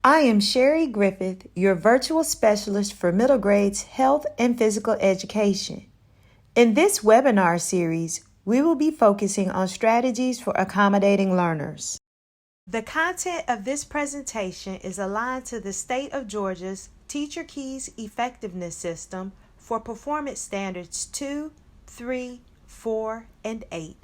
I am Sherry Griffith, your virtual specialist for middle grades health and physical education. In this webinar series, we will be focusing on strategies for accommodating learners. The content of this presentation is aligned to the State of Georgia's Teacher Keys Effectiveness System for Performance Standards 2, 3, 4, and 8.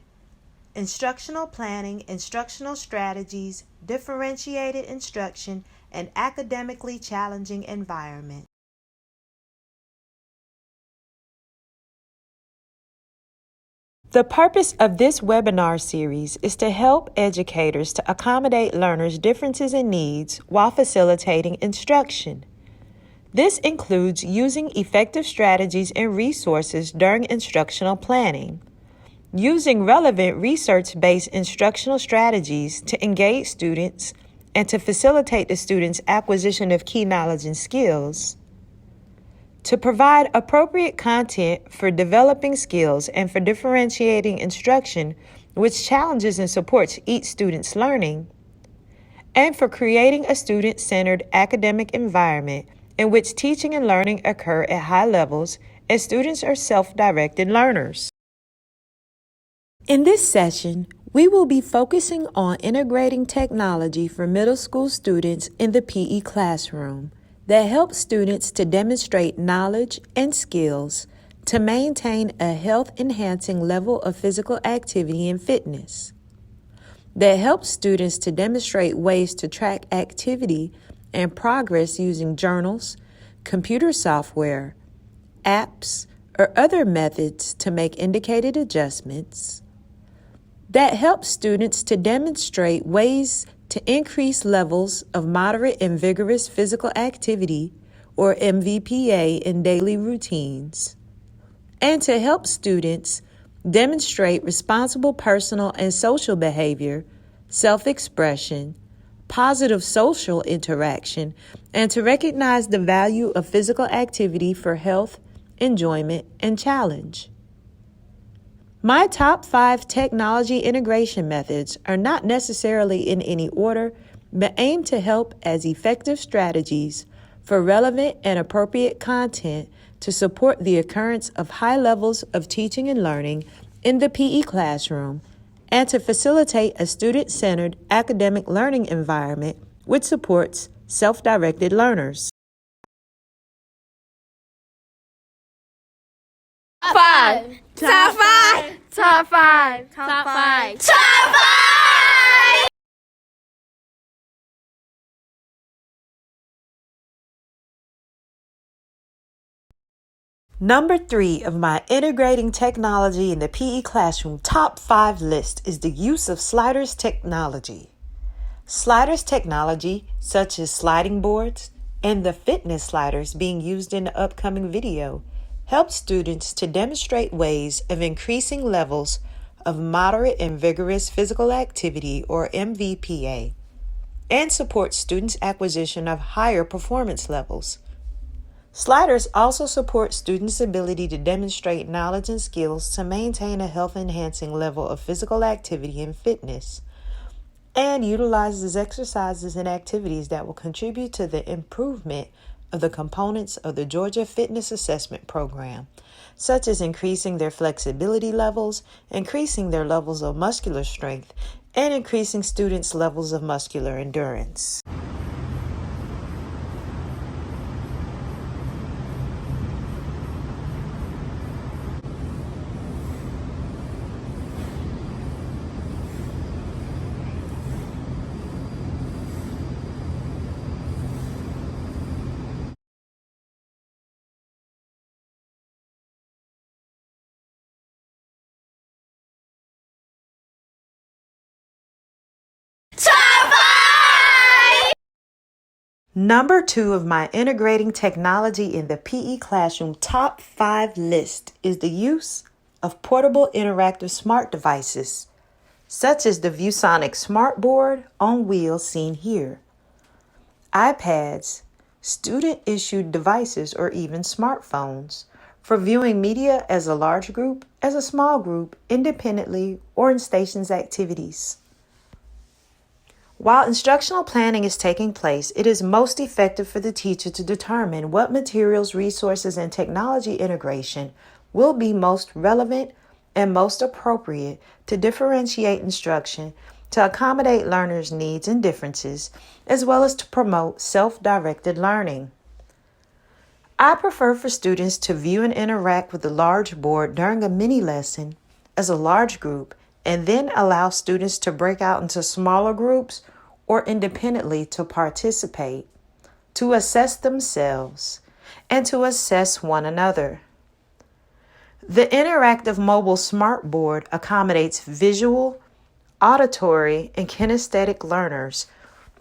Instructional planning, instructional strategies, differentiated instruction, and academically challenging environment. The purpose of this webinar series is to help educators to accommodate learners' differences in needs while facilitating instruction. This includes using effective strategies and resources during instructional planning, using relevant research-based instructional strategies to engage students and to facilitate the students' acquisition of key knowledge and skills, to provide appropriate content for developing skills and for differentiating instruction which challenges and supports each student's learning, and for creating a student-centered academic environment in which teaching and learning occur at high levels and students are self-directed learners. In this session, we will be focusing on integrating technology for middle school students in the PE classroom that helps students to demonstrate knowledge and skills to maintain a health-enhancing level of physical activity and fitness, that helps students to demonstrate ways to track activity and progress using journals, computer software, apps, or other methods to make indicated adjustments, that helps students to demonstrate ways to increase levels of moderate and vigorous physical activity, or MVPA, in daily routines, and to help students demonstrate responsible personal and social behavior, self-expression, positive social interaction, and to recognize the value of physical activity for health, enjoyment, and challenge. My top 5 technology integration methods are not necessarily in any order, but aim to help as effective strategies for relevant and appropriate content to support the occurrence of high levels of teaching and learning in the PE classroom and to facilitate a student-centered academic learning environment which supports self-directed learners. 5. Top 5. Top 5. Top 5. Top 5. Number 3 of my integrating technology in the PE classroom top 5 list is the use of sliders technology. Sliders technology, such as sliding boards and the fitness sliders being used in the upcoming video, help students to demonstrate ways of increasing levels of moderate and vigorous physical activity, or MVPA, and support students' acquisition of higher performance levels. Sliders also support students' ability to demonstrate knowledge and skills to maintain a health-enhancing level of physical activity and fitness, and utilizes exercises and activities that will contribute to the improvement of the components of the Georgia Fitness Assessment Program, such as increasing their flexibility levels, increasing their levels of muscular strength, and increasing students' levels of muscular endurance. Number 2 of my integrating technology in the PE classroom top 5 list is the use of portable interactive smart devices, such as the ViewSonic Smartboard on wheels seen here, iPads, student-issued devices, or even smartphones for viewing media as a large group, as a small group, independently, or in stations activities. While instructional planning is taking place, it is most effective for the teacher to determine what materials, resources, and technology integration will be most relevant and most appropriate to differentiate instruction, to accommodate learners' needs and differences, as well as to promote self-directed learning. I prefer for students to view and interact with the large board during a mini lesson as a large group, and then allow students to break out into smaller groups or independently to participate, to assess themselves, and to assess one another. The interactive mobile smartboard accommodates visual, auditory, and kinesthetic learners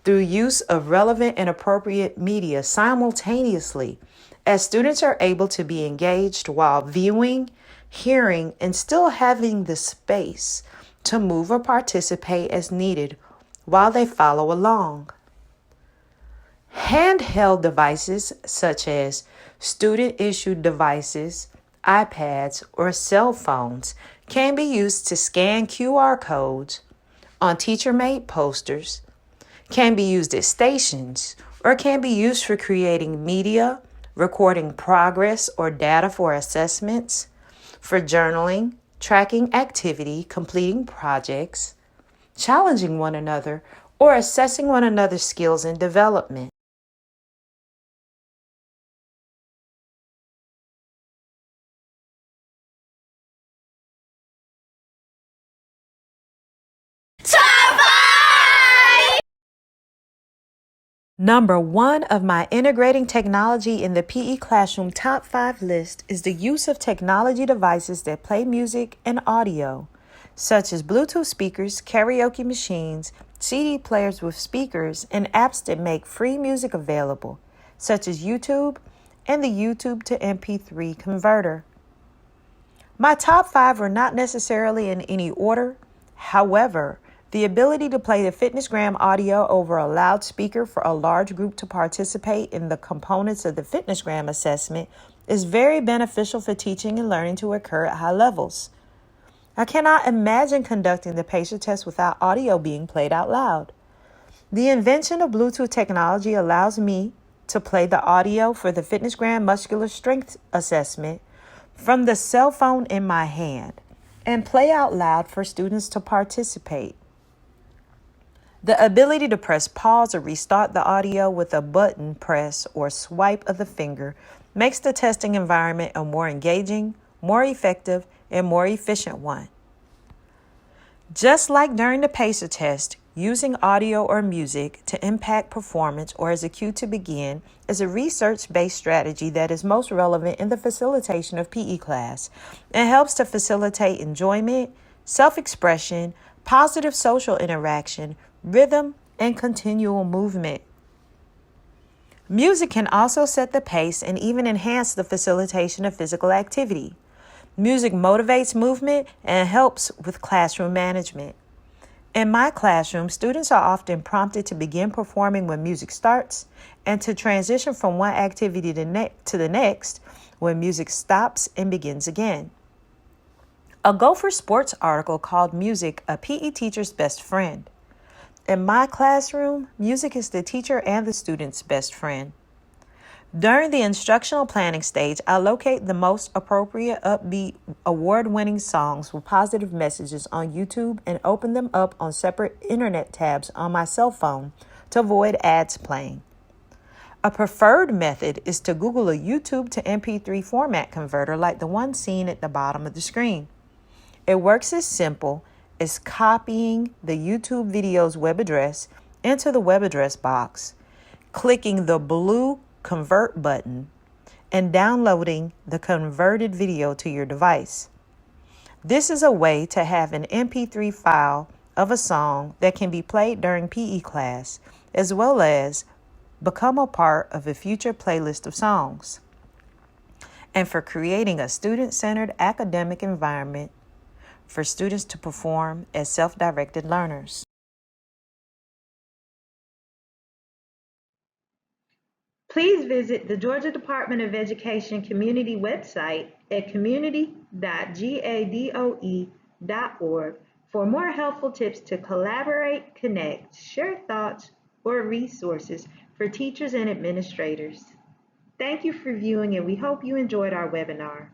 through use of relevant and appropriate media simultaneously, as students are able to be engaged while viewing, hearing, and still having the space to move or participate as needed while they follow along. Handheld devices such as student-issued devices, iPads, or cell phones can be used to scan QR codes on teacher-made posters, can be used as stations, or can be used for creating media, recording progress or data for assessments, for journaling, tracking activity, completing projects, challenging one another, or assessing one another's skills and development. Number 1 of my integrating technology in the PE classroom top 5 list is the use of technology devices that play music and audio, such as Bluetooth speakers, karaoke machines, CD players with speakers, and apps that make free music available, such as YouTube and the YouTube to MP3 converter. My top 5 are not necessarily in any order. However, the ability to play the FitnessGram audio over a loudspeaker for a large group to participate in the components of the FitnessGram assessment is very beneficial for teaching and learning to occur at high levels. I cannot imagine conducting the PACER test without audio being played out loud. The invention of Bluetooth technology allows me to play the audio for the FitnessGram muscular strength assessment from the cell phone in my hand and play out loud for students to participate. The ability to press pause or restart the audio with a button press or swipe of the finger makes the testing environment a more engaging, more effective, and more efficient one. Just like during the PACER test, using audio or music to impact performance or as a cue to begin is a research-based strategy that is most relevant in the facilitation of PE class and helps to facilitate enjoyment, self-expression, positive social interaction, rhythm, and continual movement. Music can also set the pace and even enhance the facilitation of physical activity. Music motivates movement and helps with classroom management. In my classroom, students are often prompted to begin performing when music starts and to transition from one activity to the next when music stops and begins again. A Gopher Sports article called Music a PE Teacher's Best Friend. In my classroom, music is the teacher and the student's best friend. During the instructional planning stage, I locate the most appropriate, upbeat, award-winning songs with positive messages on YouTube and open them up on separate internet tabs on my cell phone to avoid ads playing. A preferred method is to Google a YouTube to MP3 format converter like the one seen at the bottom of the screen. It works as simple as copying the YouTube video's web address into the web address box, clicking the blue Convert button, and downloading the converted video to your device. This is a way to have an MP3 file of a song that can be played during PE class, as well as become a part of a future playlist of songs, and for creating a student-centered academic environment for students to perform as self-directed learners. Please visit the Georgia Department of Education community website at community.gadoe.org For more helpful tips to collaborate, connect, share thoughts, or resources for teachers and administrators. Thank you for viewing, and we hope you enjoyed our webinar.